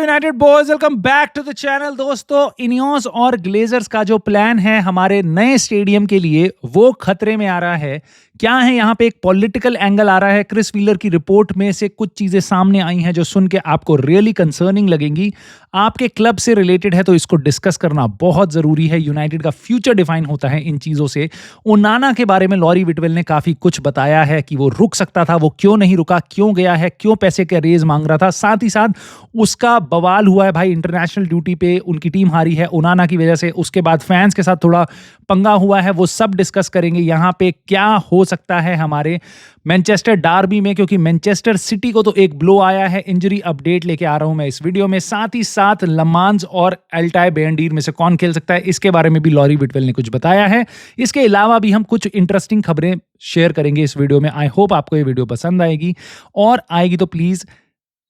United boys, welcome back to the channel. दोस्तों, INEOS और Glazers का जो प्लान है हमारे नए स्टेडियम के लिए वो खतरे में आ रहा है। क्या है यहाँ पे एक पॉलिटिकल एंगल आ रहा है। क्रिस व्हीलर की रिपोर्ट में से कुछ चीजें सामने आई हैं जो सुन के आपको रियली कंसर्निंग लगेंगी। आपके क्लब से रिलेटेड है तो इसको डिस्कस करना बहुत जरूरी है। यूनाइटेड का फ्यूचर डिफाइन होता है इन चीजों से। ओनाना के बारे में लॉरी विटवेल ने काफी कुछ बताया है कि वो रुक सकता था, वो क्यों नहीं रुका, क्यों गया है, क्यों पैसे का रेज मांग रहा था। साथ ही साथ उसका बवाल हुआ है भाई, इंटरनेशनल ड्यूटी पे उनकी टीम हारी है ओनाना की वजह से। उसके बाद फैंस के साथ थोड़ा पंगा हुआ है, वो सब डिस्कस करेंगे। यहाँ पे क्या हो सकता है हमारे मैनचेस्टर डार्बी में, क्योंकि मैनचेस्टर सिटी को तो एक ब्लो आया है। इंजरी अपडेट लेके आ रहा हूं मैं इस वीडियो में। साथ ही साथ लमांस और अल्टाई बेंडीर में से कौन खेल सकता है, इसके बारे में भी लॉरी विटवेल ने कुछ बताया है। इसके अलावा भी हम कुछ इंटरेस्टिंग खबरें शेयर करेंगे इस वीडियो में। आई होप आपको ये वीडियो पसंद आएगी, और आएगी तो प्लीज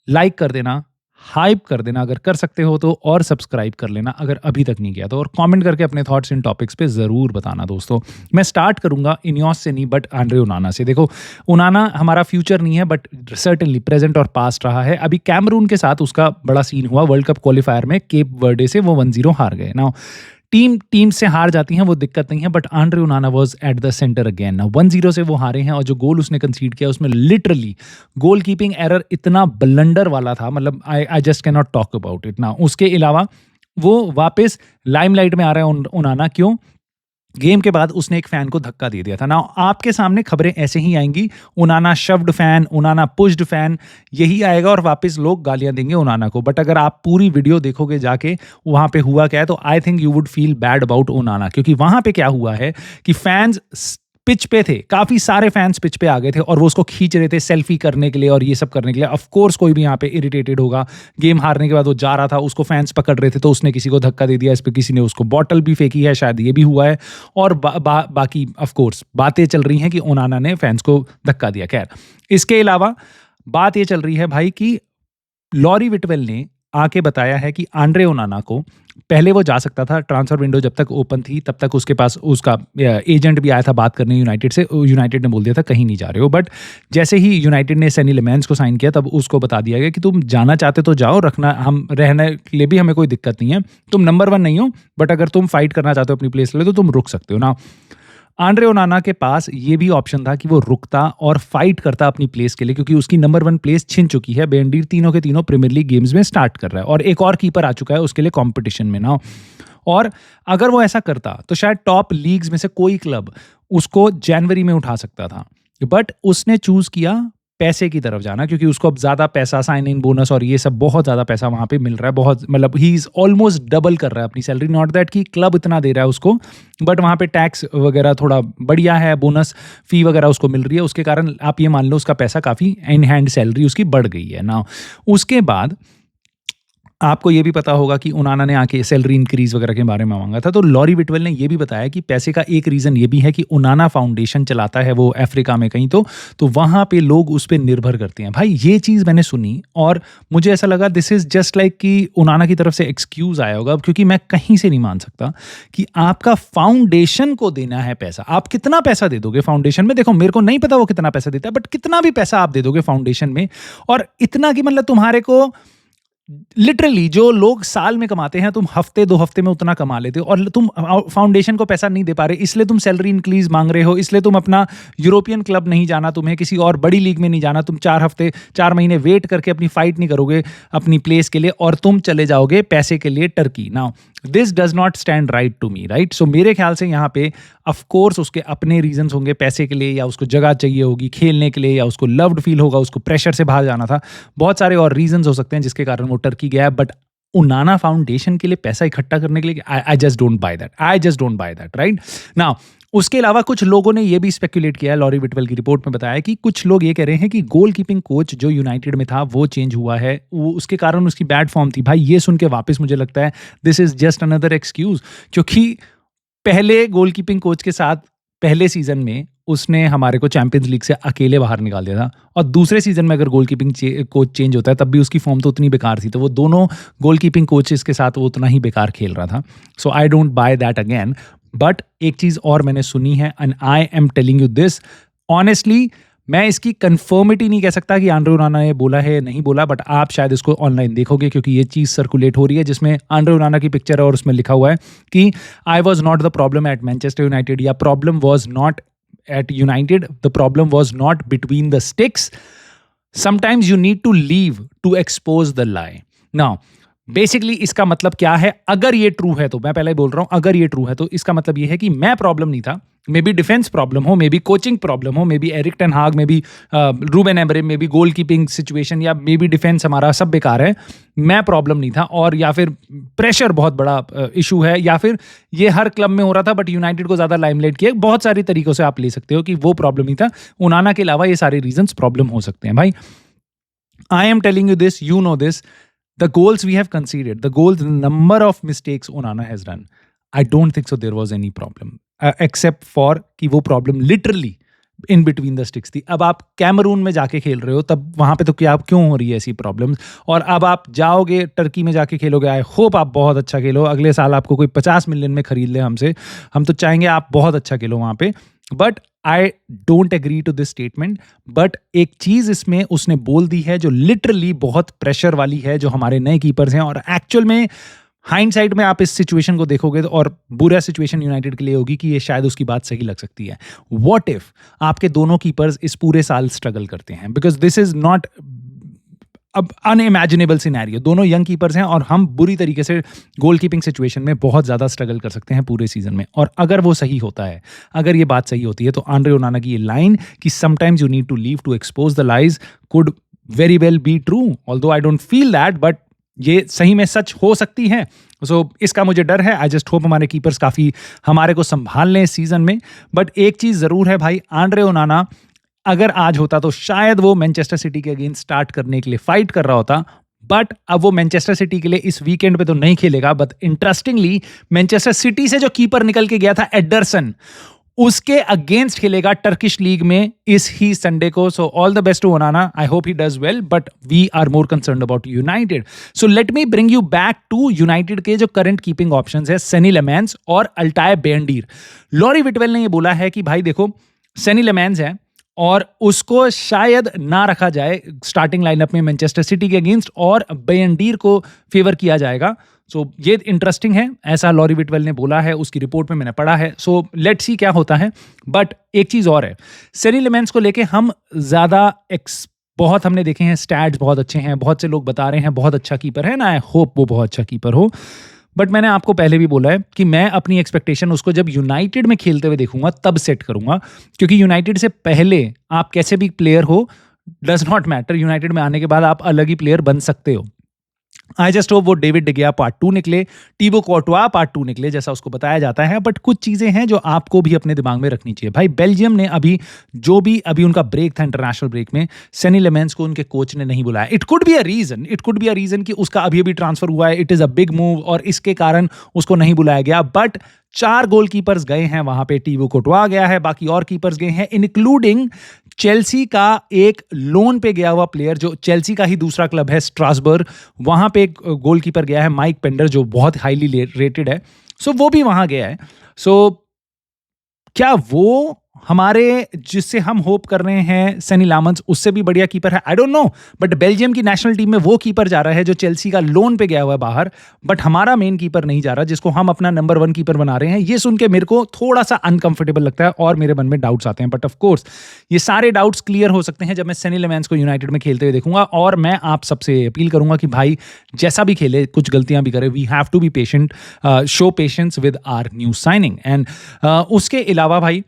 लाइक कर देना, हाइप कर देना अगर कर सकते हो तो, और सब्सक्राइब कर लेना अगर अभी तक नहीं किया तो, और कमेंट करके अपने थॉट्स इन टॉपिक्स पे ज़रूर बताना। दोस्तों, मैं स्टार्ट करूंगा इनियोस से नहीं बट आंद्रे ओनाना से। देखो, ओनाना हमारा फ्यूचर नहीं है बट सर्टेनली प्रेजेंट और पास्ट रहा है। अभी कैमरून के साथ उसका बड़ा सीन हुआ वर्ल्ड कप क्वालिफायर में, केप वर्डे से वो 1-0 हार गए। नाउ टीम से हार जाती हैं वो दिक्कत नहीं है, but Andre ओनाना was at the centre again. ना 1-0 से वो हारे हैं, और जो गोल उसने कंसीड किया उसमें लिटरली गोल कीपिंग एरर इतना ब्लंडर वाला था, मतलब I just can not talk about it ना। उसके अलावा वो वापस लाइमलाइट में आ रहा है ओनाना। क्यों? गेम के बाद उसने एक फैन को धक्का दे दिया था ना। आपके सामने खबरें ऐसे ही आएंगी, ओनाना शव्ड फैन, ओनाना पुश्ड फैन, यही आएगा और वापस लोग गालियां देंगे ओनाना को। बट अगर आप पूरी वीडियो देखोगे जाके वहां पे हुआ क्या है, तो I think you would feel bad about ओनाना। क्योंकि वहां पे क्या हुआ है कि फैंस पिच पे थे, काफी सारे फैंस पिच पे आ गए थे और वो उसको खींच रहे थे सेल्फी करने के लिए और ये सब करने के लिए। ऑफ कोर्स कोई भी यहाँ पे इरिटेटेड होगा। गेम हारने के बाद वो जा रहा था, उसको फैंस पकड़ रहे थे तो उसने किसी को धक्का दे दिया, इस पे किसी ने उसको बॉटल भी फेंकी है, शायद ये भी हुआ है। और बाकी ऑफ कोर्स बातें चल रही हैं कि ओनाना ने फैंस को धक्का दिया। खैर, इसके अलावा बात ये चल रही है भाई कि लॉरी विटवेल ने आके बताया है कि आंद्रे ओनाना को पहले वो जा सकता था, ट्रांसफर विंडो जब तक ओपन थी तब तक उसके पास उसका एजेंट भी आया था बात करने यूनाइटेड से। यूनाइटेड ने बोल दिया था कहीं नहीं जा रहे हो। बट जैसे ही यूनाइटेड ने सैनी लेमेंस को साइन किया तब उसको बता दिया गया कि तुम जाना चाहते तो जाओ, रखना हम रहने के लिए भी हमें कोई दिक्कत नहीं है, तुम नंबर 1 नहीं हो, बट अगर तुम फाइट करना चाहते हो अपनी प्लेस के लिए तो तुम रुक सकते हो ना। आंद्रे ओनाना के पास ये भी ऑप्शन था कि वो रुकता और फाइट करता अपनी प्लेस के लिए, क्योंकि उसकी नंबर 1 प्लेस छिन चुकी है। बेंडीर तीनों के तीनों प्रीमियर लीग गेम्स में स्टार्ट कर रहा है और एक और कीपर आ चुका है उसके लिए कंपटीशन में ना। और अगर वो ऐसा करता तो शायद टॉप लीग्स में से कोई क्लब उसको जनवरी में उठा सकता था, बट उसने चूज किया पैसे की तरफ जाना, क्योंकि उसको अब ज्यादा पैसा, साइन इन बोनस और ये सब बहुत ज्यादा पैसा वहां पे मिल रहा है। बहुत, मतलब ही इज ऑलमोस्ट डबल कर रहा है अपनी सैलरी। नॉट दैट कि क्लब इतना दे रहा है उसको, बट वहां पे टैक्स वगैरह थोड़ा बढ़िया है, बोनस फी वगैरह उसको मिल रही है, उसके कारण आप ये मान लो उसका पैसा काफी इन हैंड सैलरी उसकी बढ़ गई है ना। उसके बाद आपको ये भी पता होगा कि ओनाना ने आके सैलरी इंक्रीज वगैरह के बारे में मांगा था। तो लॉरी विटवेल ने ये भी बताया कि पैसे का एक रीजन ये भी है कि ओनाना फाउंडेशन चलाता है वो अफ्रीका में कहीं, तो वहां पे लोग उस पर निर्भर करते हैं। भाई ये चीज मैंने सुनी और मुझे ऐसा लगा दिस इज जस्ट लाइक कि ओनाना की तरफ से एक्सक्यूज आया होगा, क्योंकि मैं कहीं से नहीं मान सकता कि आपका फाउंडेशन को देना है पैसा। आप कितना पैसा दे दोगे फाउंडेशन में? देखो, मेरे को नहीं पता वो कितना पैसा देता है, बट कितना भी पैसा आप दे दोगे फाउंडेशन में, और इतना कि मतलब तुम्हारे को लिटरली जो लोग साल में कमाते हैं तुम हफ्ते 2 हफ्ते में उतना कमा लेते हो, और तुम फाउंडेशन को पैसा नहीं दे पा रहे, इसलिए तुम सैलरी इंक्रीज मांग रहे हो, इसलिए तुम अपना यूरोपियन क्लब नहीं जाना, तुम्हें किसी और बड़ी लीग में नहीं जाना, तुम 4 महीने वेट करके अपनी फाइट नहीं करोगे अपनी प्लेस के लिए, और तुम चले जाओगे पैसे के लिए Turkey. Now this does not stand right to me, right? So मेरे ख्याल से यहाँ पे ऑफ कोर्स उसके अपने रीजंस होंगे, पैसे के लिए, या उसको जगह चाहिए होगी खेलने के लिए, या उसको लव्ड फील होगा, उसको प्रेशर से बाहर जाना था, बहुत सारे और रीजंस हो सकते हैं जिसके कारण वो टर्की गया है। बट ओनाना फाउंडेशन के लिए पैसा इकट्ठा करने के लिए I just don't buy that, right? Now उसके अलावा कुछ लोगों ने ये भी स्पेकुलेट किया है, लॉरी विटवेल की रिपोर्ट में बताया कि कुछ लोग ये कह रहे हैं कि गोल कीपिंग कोच जो यूनाइटेड में था वो चेंज हुआ है, वो उसके कारण उसकी बैड फॉर्म थी। भाई ये सुन के वापस मुझे लगता है this is just another excuse, क्योंकि पहले गोल कीपिंग कोच के साथ पहले सीजन में उसने हमारे को चैंपियंस लीग से अकेले बाहर निकाल दिया था, और दूसरे सीजन में अगर गोल कीपिंग कोच चेंज होता है तब भी उसकी फॉर्म तो उतनी बेकार थी, तो वो दोनों गोल कीपिंग कोचेस के साथ वो उतना ही बेकार खेल रहा था। So I don't buy that again. But एक चीज और मैंने सुनी है, and I am telling you this honestly, मैं इसकी कंफर्मिटी नहीं कह सकता कि आंड्रे ओनाना ने बोला है नहीं बोला, बट आप शायद इसको ऑनलाइन देखोगे क्योंकि ये चीज़ सर्कुलेट हो रही है जिसमें आंड्रे ओनाना की पिक्चर है और उसमें लिखा हुआ है कि I was not the problem at Manchester United, या problem was not at United, the problem was not between the sticks, sometimes you need to leave to expose the lie. Now basically इसका मतलब क्या है, अगर ये true है तो, मैं पहले ही बोल रहा हूं अगर ये ट्रू है तो इसका मतलब ये है कि मैं प्रॉब्लम नहीं था, मे बी डिफेंस प्रॉब्लम हो, मे बी कोचिंग प्रॉब्लम हो, मे बी एरिक टेन हाग, may be Ruben Amorim, may be goal keeping situation, या मे बी डिफेंस हमारा सब बेकार है, मैं प्रॉब्लम नहीं था, और या फिर प्रेशर बहुत बड़ा इशू है, या फिर ये हर क्लब में हो रहा था बट यूनाइटेड को ज़्यादा लाइमलाइट किया। बहुत सारी तरीकों से आप ले सकते हो कि वो प्रॉब्लम नहीं था। ओनाना के अलावा ये सारे रीजंस प्रॉब्लम हो सकते हैं भाई। आई am telling you this, you know this, the goals we have conceded, the goals, the number of mistakes Onana has done, I don't think so there was any problem, except for कि वो problem literally in between the sticks थी। अब आप Cameroon में जाके खेल रहे हो, तब वहाँ पे तो क्या क्यों हो रही है ऐसी प्रॉब्लम्स, और अब आप जाओगे टर्की में जाके खेलोगे, आई होप आप बहुत अच्छा खेलो, अगले साल आपको कोई 50 मिलियन में खरीद ले हमसे, हम तो चाहेंगे आप बहुत अच्छा खेलो वहाँ पे। But I don't agree to this statement. But एक चीज इसमें उसने बोल दी है जो लिटरली बहुत प्रेशर वाली है, जो हमारे नए कीपर्स हैं, और एक्चुअल में हाइंडसाइड में आप इस सिचुएशन को देखोगे तो, और बुरा सिचुएशन यूनाइटेड के लिए होगी कि ये शायद उसकी बात सही लग सकती है। व्हाट इफ आपके दोनों कीपर्स इस पूरे साल स्ट्रगल करते हैं, बिकॉज दिस इज नॉट अब अनइमेजिनेबल सिनेरियो, दोनों यंग कीपर्स हैं और हम बुरी तरीके से गोल कीपिंग सिचुएशन में बहुत ज़्यादा स्ट्रगल कर सकते हैं पूरे सीजन में। और अगर वो सही होता है, अगर ये बात सही होती है, तो आंड्रे ओनाना की ये लाइन कि sometimes you need to leave to expose the lies could very well be true, although I don't feel that, but ये सही में सच हो सकती है। सो इसका मुझे डर है। आई जस्ट होप हमारे कीपर्स काफ़ी हमारे को संभाल लें इस सीजन में। बट एक चीज़ ज़रूर है भाई, आंड्रे ओनाना अगर आज होता तो शायद वो मैनचेस्टर सिटी के अगेंस्ट स्टार्ट करने के लिए फाइट कर रहा होता, बट अब वो मैनचेस्टर सिटी के लिए इस वीकेंड पे तो नहीं खेलेगा। बट इंटरेस्टिंगली मैनचेस्टर सिटी से जो कीपर निकल के गया था एडरसन, उसके अगेंस्ट खेलेगा टर्किश लीग में इस ही संडे को। So all the best to Onana, I hope he does well, but we are more concerned about United. So let me bring you back to United के जो current keeping options है, Sunny layman's और अल्टाय बेंडीर। Lorry विटवेल ने ये बोला है कि भाई देखो, सनी लेमेंस है और उसको शायद ना रखा जाए स्टार्टिंग लाइनअप में मैनचेस्टर सिटी के अगेंस्ट, और बेंडीर को फेवर किया जाएगा। सो ये इंटरेस्टिंग है, ऐसा लॉरी विटवेल ने बोला है, उसकी रिपोर्ट में मैंने पढ़ा है। सो लेट्स सी क्या होता है। बट एक चीज़ और है, सनी लेमेंस को लेके हम ज़्यादा बहुत हमने देखे हैं, स्टैट्स बहुत अच्छे हैं, बहुत से लोग बता रहे हैं बहुत अच्छा कीपर है ना, आई होप वो बहुत अच्छा कीपर हो। बट मैंने आपको पहले भी बोला है कि मैं अपनी एक्सपेक्टेशन उसको जब यूनाइटेड में खेलते हुए देखूंगा तब सेट करूंगा, क्योंकि यूनाइटेड से पहले आप कैसे भी प्लेयर हो, डज नॉट मैटर, यूनाइटेड में आने के बाद आप अलग ही प्लेयर बन सकते हो। आई जस्ट होप वो डेविड डिगिया पार्ट 2 निकले, टीबो कोर्टवा पार्ट 2 निकले, जैसा उसको बताया जाता है। बट कुछ चीज़ें हैं जो आपको भी अपने दिमाग में रखनी चाहिए भाई। बेल्जियम ने अभी उनका ब्रेक था इंटरनेशनल ब्रेक में, सनी लेमेंस को उनके कोच ने नहीं बुलाया। It could be a reason कि उसका अभी ट्रांसफर हुआ है, it is a big move, और इसके कारण उसको नहीं बुलाया गया। बट 4 गोलकीपर्स गए हैं वहां पे, टीबो कोर्टवा गया है, बाकी और कीपर्स गए हैं, इंक्लूडिंग चेल्सी का एक लोन पे गया हुआ प्लेयर, जो चेल्सी का ही दूसरा क्लब है स्ट्रासबर्ग, वहां पे एक गोलकीपर गया है माइक पेंडर, जो बहुत हाईली रेटेड है। सो वो भी वहां गया है। सो क्या वो हमारे जिससे हम होप कर रहे हैं सनी लामंस, उससे भी बढ़िया कीपर है? आई डोंट नो। बट बेल्जियम की नेशनल टीम में वो कीपर जा रहा है जो चेल्सी का लोन पे गया हुआ है बाहर, बट हमारा मेन कीपर नहीं जा रहा, जिसको हम अपना नंबर 1 कीपर बना रहे हैं। ये सुन के मेरे को थोड़ा सा अनकंफर्टेबल लगता है और मेरे मन में डाउट्स आते हैं। बट ऑफ कोर्स ये सारे डाउट्स क्लियर हो सकते हैं जब मैं सनी लेमेंस को यूनाइटेड में खेलते हुए देखूंगा। और मैं आप सबसे अपील करूंगा कि भाई जैसा भी खेले, कुछ गलतियां भी करे, we have to be patient, show patience with our new signing. And उसके अलावा भाई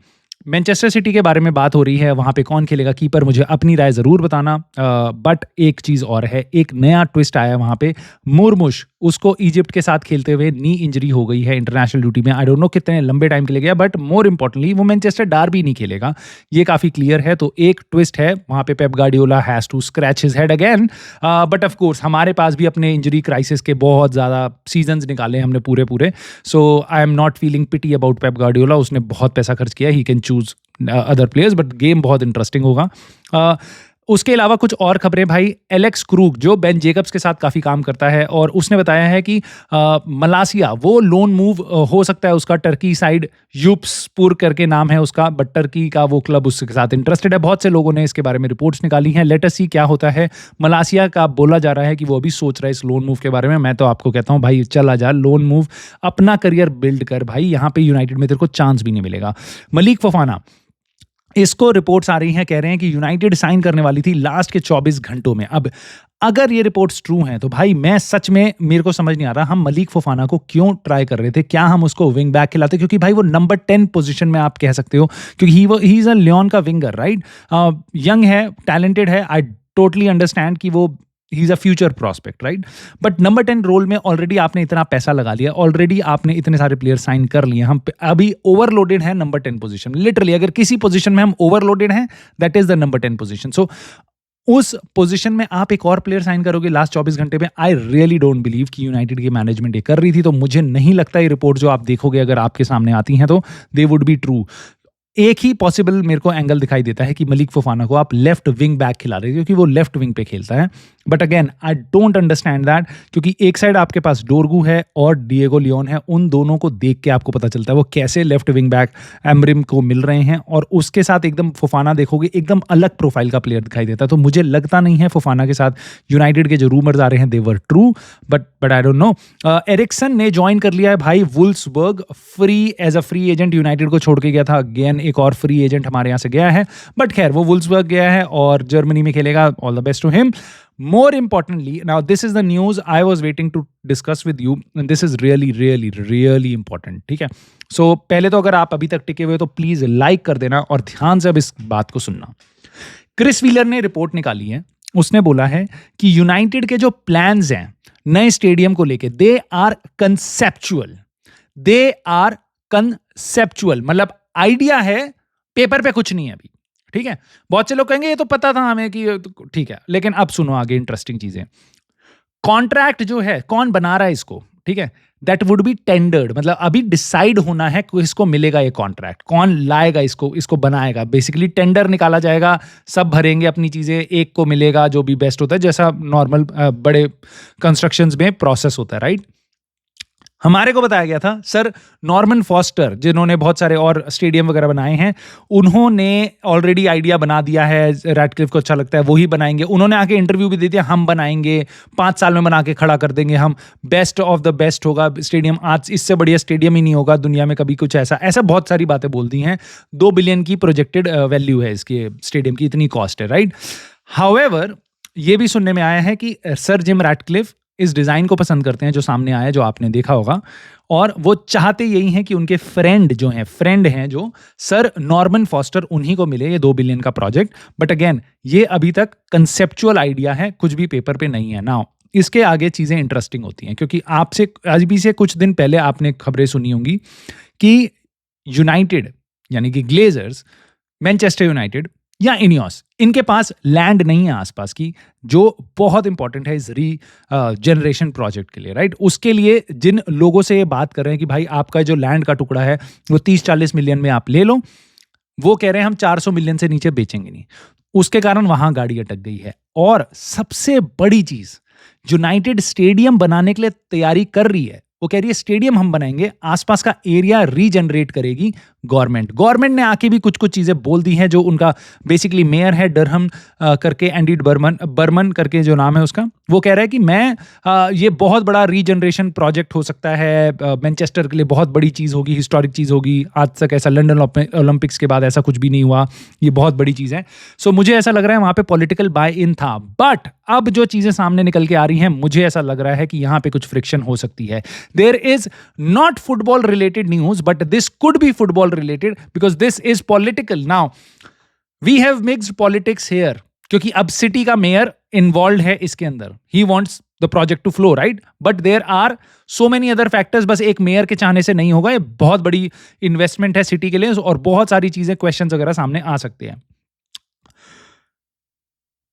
मैनचेस्टर सिटी के बारे में बात हो रही है, वहाँ पे कौन खेलेगा कीपर, मुझे अपनी राय ज़रूर बताना। बट एक चीज़ और है, एक नया ट्विस्ट आया वहाँ पे। मुर्मुश, उसको इजिप्ट के साथ खेलते हुए नी इंजरी हो गई है इंटरनेशनल ड्यूटी में। आई डोंट नो कितने लंबे टाइम के लिए गया, बट मोर इंपॉर्टेंटली वो मैनचेस्टर डार्बी नहीं खेलेगा, ये काफ़ी क्लियर है। तो एक ट्विस्ट है वहाँ पे, Pep Guardiola has to scratch his head again. But of course हमारे पास भी अपने इंजरी क्राइसिस के बहुत ज़्यादा सीजन्स निकाले हमने पूरे। So I am not feeling pity about Pep Guardiola, उसने बहुत पैसा खर्च किया, he can choose other players, but game बहुत इंटरेस्टिंग होगा। उसके अलावा कुछ और खबरें भाई, एलेक्स क्रूग जो बेन जेकब्स के साथ काफ़ी काम करता है और उसने बताया है कि मलासिया वो लोन मूव हो सकता है उसका टर्की साइड, यूप्सपुर करके नाम है उसका, बट टर्की का वो क्लब उसके साथ इंटरेस्टेड है। बहुत से लोगों ने इसके बारे में रिपोर्ट्स निकाली हैं। लेट अस सी क्या होता है। मलासिया का बोला जा रहा है कि वो अभी सोच रहा है इस लोन मूव के बारे में। मैं तो आपको कहता हूँ भाई चला जा, लोन मूव, अपना करियर बिल्ड कर भाई, यहाँ पे यूनाइटेड में तेरे को चांस भी नहीं मिलेगा। मलिक फोफाना, इसको रिपोर्ट्स आ रही हैं, कह रहे हैं कि यूनाइटेड साइन करने वाली थी लास्ट के 24 घंटों में। अब अगर ये रिपोर्ट्स ट्रू हैं तो भाई मैं सच में, मेरे को समझ नहीं आ रहा हम मलिक फोफाना को क्यों ट्राई कर रहे थे। क्या हम उसको विंग बैक खिलाते, क्योंकि भाई वो नंबर 10 पोजीशन में आप कह सकते हो, क्योंकि ही इज अ लियोन का विंगर, राइट। यंग है, टैलेंटेड है, आई टोटली अंडरस्टैंड कि वो he is a future prospect, right. But number 10 role में ऑलरेडी आपने इतना पैसा लगा लिया, ऑलरेडी आपने इतने सारे प्लेयर साइन कर लिए, हम अभी ओवरलोडेड है नंबर 10 पोजीशन। लिटरली अगर किसी पोजीशन में हम ओवरलोडेड हैं, that is the number 10 position. So उस पोजीशन में आप एक और प्लेयर साइन करोगे लास्ट 24 घंटे में, आई रियली डोंट बिलीव कि यूनाइटेड की मैनेजमेंट ये कर रही थी। तो मुझे नहीं लगता ये रिपोर्ट जो आप देखोगे अगर आपके सामने आती हैं तो दे वुड बी ट्रू। एक ही पॉसिबल मेरे को एंगल दिखाई देता है कि मलिक फोफाना को आप लेफ्ट विंग बैक खिला रहे थे, क्योंकि वो लेफ्ट विंग पे खेलता है। But again I don't understand that, क्योंकि एक साइड आपके पास डोरगू है और डिएगो लियोन है, उन दोनों को देख के आपको पता चलता है वो कैसे लेफ्ट विंग बैक एमरिम को मिल रहे हैं, और उसके साथ एकदम फोफाना देखोगे एकदम अलग प्रोफाइल का प्लेयर दिखाई देता है। तो मुझे लगता नहीं है फोफाना के साथ यूनाइटेड के जो रूमर्स आ रहे हैं they were true, but I don't know. Eriksen ने ज्वाइन कर लिया है भाई Wolfsburg, free as a free agent, United को छोड़ के गया था। अगेन एक और फ्री एजेंट हमारे यहाँ से गया है, बट खैर वो वुल्सबर्ग गया है और जर्मनी में खेलेगा। All the best to him. More importantly, now this is the news I was waiting to discuss with you, and this is really, really, really important. ठीक है, so पहले तो अगर आप अभी तक टिके हुए तो प्लीज लाइक कर देना और ध्यान से अब इस बात को सुनना। क्रिस व्हीलर ने रिपोर्ट निकाली है, उसने बोला है कि यूनाइटेड के जो प्लान्स हैं नए स्टेडियम को लेके, they are conceptual, they are conceptual, मतलब आइडिया है, पेपर पे कुछ नहीं है अभी। ठीक है, बहुत से लोग कहेंगे ये तो पता था हमें कि ठीक है, लेकिन अब सुनो आगे इंटरेस्टिंग चीजें। कॉन्ट्रैक्ट जो है कौन बना रहा है इसको, ठीक है, दैट वुड बी टेंडर्ड, मतलब अभी डिसाइड होना है किसको मिलेगा ये कॉन्ट्रैक्ट, कौन लाएगा इसको बनाएगा। बेसिकली टेंडर निकाला जाएगा, सब भरेंगे अपनी चीजें, एक को मिलेगा जो भी बेस्ट होता है, जैसा नॉर्मल बड़े कंस्ट्रक्शंस में प्रोसेस होता है, राइट। हमारे को बताया गया था सर नॉर्मन फॉस्टर, जिन्होंने बहुत सारे और स्टेडियम वगैरह बनाए हैं, उन्होंने ऑलरेडी आइडिया बना दिया है, रैडक्लिफ को अच्छा लगता है वही बनाएंगे। उन्होंने आके इंटरव्यू भी दे दिया, हम बनाएंगे, 5 साल में बना के खड़ा कर देंगे, हम बेस्ट ऑफ द बेस्ट होगा स्टेडियम, आज इससे बढ़िया स्टेडियम ही नहीं होगा दुनिया में कभी, कुछ ऐसा बहुत सारी बातें बोल दी हैं। 2 बिलियन की प्रोजेक्टेड वैल्यू है इसके स्टेडियम की, इतनी कॉस्ट है, राइट। हाउएवर ये भी सुनने में आया है कि सर जिम रैडक्लिफ इस डिज़ाइन को पसंद करते हैं जो सामने आया, जो आपने देखा होगा, और वो चाहते यही हैं कि उनके फ्रेंड हैं जो सर नॉर्मन फॉस्टर, उन्हीं को मिले ये 2 बिलियन का प्रोजेक्ट। बट अगेन ये अभी तक कंसेप्चुअल आइडिया है, कुछ भी पेपर पे नहीं है। नाउ इसके आगे चीज़ें इंटरेस्टिंग होती हैं, क्योंकि आपसे आज भी से कुछ दिन पहले आपने खबरें सुनी होंगी कि यूनाइटेड यानी कि ग्लेजर्स, मैनचेस्टर यूनाइटेड या इनियोस, इनके पास लैंड नहीं है आसपास की, जो बहुत इंपॉर्टेंट है इस जनरेशन प्रोजेक्ट के लिए, राइट। उसके लिए जिन लोगों से ये बात कर रहे हैं कि भाई आपका जो लैंड का टुकड़ा है वो 30-40 मिलियन में आप ले लो, वो कह रहे हैं हम 400 मिलियन से नीचे बेचेंगे नहीं। उसके कारण वहां गाड़ी अटक गई है। और सबसे बड़ी चीज, यूनाइटेड स्टेडियम बनाने के लिए तैयारी कर रही है, वो कह रही है स्टेडियम हम बनाएंगे, आसपास का एरिया रीजनरेट करेगी गवर्नमेंट ने आके भी कुछ चीजें बोल दी हैं। जो उनका बेसिकली मेयर है डरहम करके, एंडी बर्मन करके जो नाम है उसका, वो कह रहा है कि मैं ये बहुत बड़ा रीजनरेशन प्रोजेक्ट हो सकता है, मैनचेस्टर के लिए बहुत बड़ी चीज होगी, हिस्टोरिक चीज होगी, आज तक ऐसा लंदन ओलंपिक्स के बाद ऐसा कुछ भी नहीं हुआ, ये बहुत बड़ी चीज है। सो मुझे ऐसा लग रहा है वहां पे पॉलिटिकल बाय इन था, बट अब जो चीजें सामने निकल के आ रही हैं, मुझे ऐसा लग रहा है कि यहां पे कुछ फ्रिक्शन हो सकती है। There is not football related news, but this could be football related because this is political. Now we have mixed politics here, क्योंकि अब सिटी का मेयर इन्वॉल्व है इसके अंदर, he wants the project to flow, right? But there are so many other factors, बस एक mayor के चाहने से नहीं होगा, ये बहुत बड़ी इन्वेस्टमेंट है सिटी के लिए और बहुत सारी चीजें, क्वेश्चंस वगैरह सामने आ सकते हैं।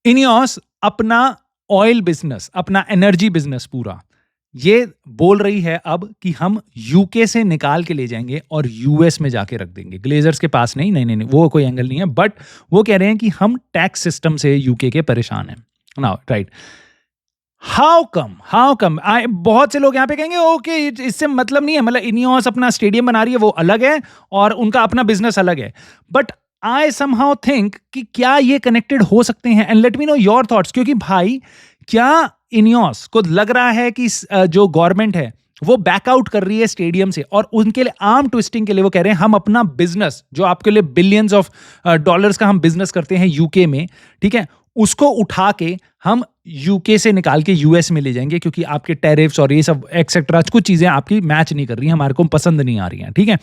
इनियोस अपना ऑयल बिजनेस, अपना एनर्जी बिजनेस पूरा ये बोल रही है अब कि हम यूके से निकाल के ले जाएंगे और यूएस में जाके रख देंगे। ग्लेजर्स के पास नहीं, नहीं नहीं नहीं, वो कोई एंगल नहीं है, बट वो कह रहे हैं कि हम टैक्स सिस्टम से यूके के परेशान हैं नाउ, राइट। हाउ कम बहुत से लोग यहाँ पे कहेंगे ओके इससे मतलब नहीं है, मतलब इनियोस अपना स्टेडियम बना रही है वो अलग है और उनका अपना बिजनेस अलग है, बट आई समहाउ थिंक कि क्या ये कनेक्टेड हो सकते हैं, and let me know your thoughts. क्योंकि भाई क्या इनियोस को लग रहा है कि जो गवर्नमेंट है वो बैकआउट कर रही है स्टेडियम से, और उनके लिए आर्म ट्विस्टिंग के लिए वो कह रहे हैं हम अपना बिजनेस जो आपके लिए बिलियंस ऑफ डॉलर्स का हम बिजनेस करते हैं यूके में, ठीक है, उसको उठा के हम यूके से निकाल के यूएस में ले जाएंगे, क्योंकि आपके टैरिफ्स और ये सब एक्सेट्रा कुछ चीजें आपकी मैच नहीं कर रही हैं, हमारे को पसंद नहीं आ रही हैं, ठीक है।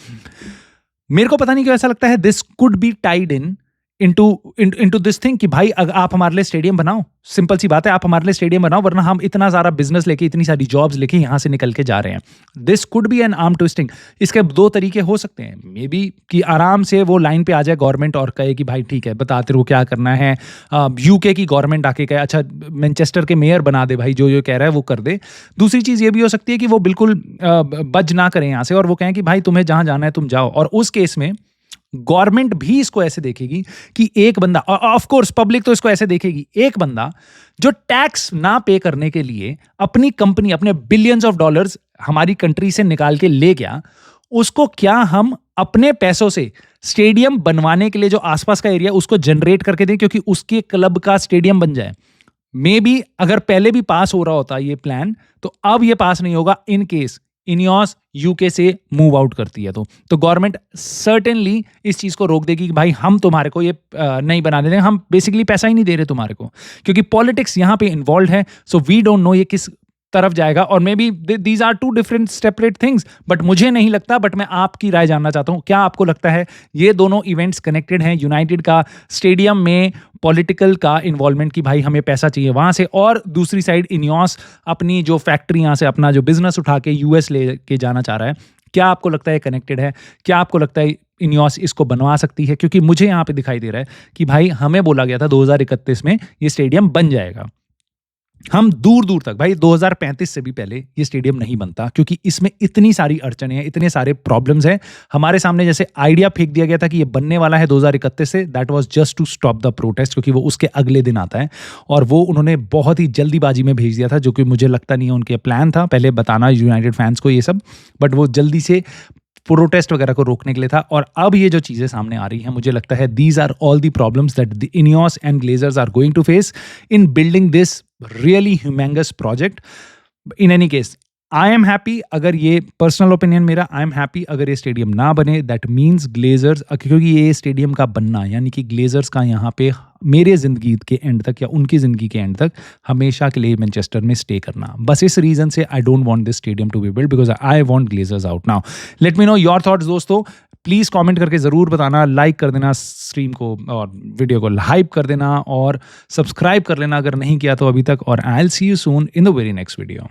मेरे को पता नहीं क्यों ऐसा लगता है this could be tied into this thing कि भाई अगर आप हमारे लिए स्टेडियम बनाओ, सिंपल सी बात है, आप हमारे लिए स्टेडियम बनाओ, वरना हम इतना सारा बिजनेस लेके इतनी सारी जॉब्स लेके यहां से निकल के जा रहे हैं। This could B N arm twisting. इसके दो तरीके हो सकते हैं, मे बी कि आराम से वो लाइन पे आ जाए गवर्नमेंट और कहे कि भाई ठीक है बताते रहो क्या करना है, यूके की गवर्नमेंट आके कहे अच्छा मैनचेस्टर के मेयर बना दे भाई, जो कह रहा है वो कर दे। दूसरी चीज ये भी हो सकती है कि वो बिल्कुल बज ना करें यहाँ से और वो कहें कि भाई तुम्हें जहां जाना है तुम जाओ, और उस केस में गवर्नमेंट भी इसको ऐसे देखेगी कि एक बंदा, ऑफ कोर्स पब्लिक तो इसको ऐसे देखेगी, एक बंदा जो टैक्स ना पे करने के लिए अपनी कंपनी अपने बिलियंस ऑफ डॉलर्स हमारी कंट्री से निकाल के ले गया, उसको क्या हम अपने पैसों से स्टेडियम बनवाने के लिए जो आसपास का एरिया उसको जनरेट करके दें, क्योंकि उसके क्लब का स्टेडियम बन जाए। मे बी अगर पहले भी पास हो रहा होता ये प्लान, तो अब ये पास नहीं होगा इन केस इनियोस यूके से मूव आउट करती है। तो गवर्नमेंट सर्टेनली इस चीज को रोक देगी कि भाई हम तुम्हारे को ये नहीं बना देंगे, हम बेसिकली पैसा ही नहीं दे रहे तुम्हारे को, क्योंकि पॉलिटिक्स यहां पे इन्वॉल्व है। सो वी डोंट नो ये किस तरफ जाएगा, और maybe these are two different separate things, but मुझे नहीं लगता, बट मैं आपकी राय जानना चाहता हूं, क्या आपको लगता है ये दोनों इवेंट्स कनेक्टेड हैं? यूनाइटेड का स्टेडियम में पॉलिटिकल का इन्वॉल्वमेंट कि भाई हमें पैसा चाहिए वहां से, और दूसरी साइड इनियोस अपनी जो फैक्ट्री यहां से अपना जो बिजनेस उठा के यूएस ले के जाना चाह रहा है। क्या आपको लगता है कनेक्टेड है? क्या आपको लगता है इनियोस इसको बनवा सकती है? क्योंकि मुझे यहाँ पे दिखाई दे रहा है कि भाई हमें बोला गया था 2031 में ये स्टेडियम बन जाएगा, हम दूर दूर तक भाई 2035 से भी पहले ये स्टेडियम नहीं बनता, क्योंकि इसमें इतनी सारी अड़चने हैं, इतने सारे प्रॉब्लम्स हैं। हमारे सामने जैसे आइडिया फेंक दिया गया था कि ये बनने वाला है 2031 से, that was just to stop the protest, क्योंकि वो उसके अगले दिन आता है, और वो उन्होंने बहुत ही जल्दीबाजी में भेज दिया था, जो कि मुझे लगता नहीं है उनके प्लान था पहले बताना यूनाइटेड फैंस को ये सब, बट वो जल्दी से प्रोटेस्ट वगैरह को रोकने के लिए था। और अब ये जो चीजें सामने आ रही हैं, मुझे लगता है these are all the problems that the Ineos and Glazers are going to face in building this really humungous project. In any case I am happy, अगर ये पर्सनल ओपिनियन मेरा, आई एम हैप्पी अगर ये स्टेडियम ना बने, that means Glazers, क्योंकि ये stadium का बनना यानी कि ग्लेजर्स का यहाँ पे मेरे जिंदगी के एंड तक या उनकी जिंदगी के एंड तक हमेशा के लिए मैनचेस्टर में स्टे करना, बस इस रीजन से I don't want this stadium to be build, because I want Glazers out now. Let me know your thoughts दोस्तों, प्लीज़ कमेंट करके ज़रूर बताना, लाइक कर देना स्ट्रीम को और वीडियो को हाइप कर देना, और सब्सक्राइब कर लेना अगर नहीं किया तो अभी तक, और I will see you soon in the very next video.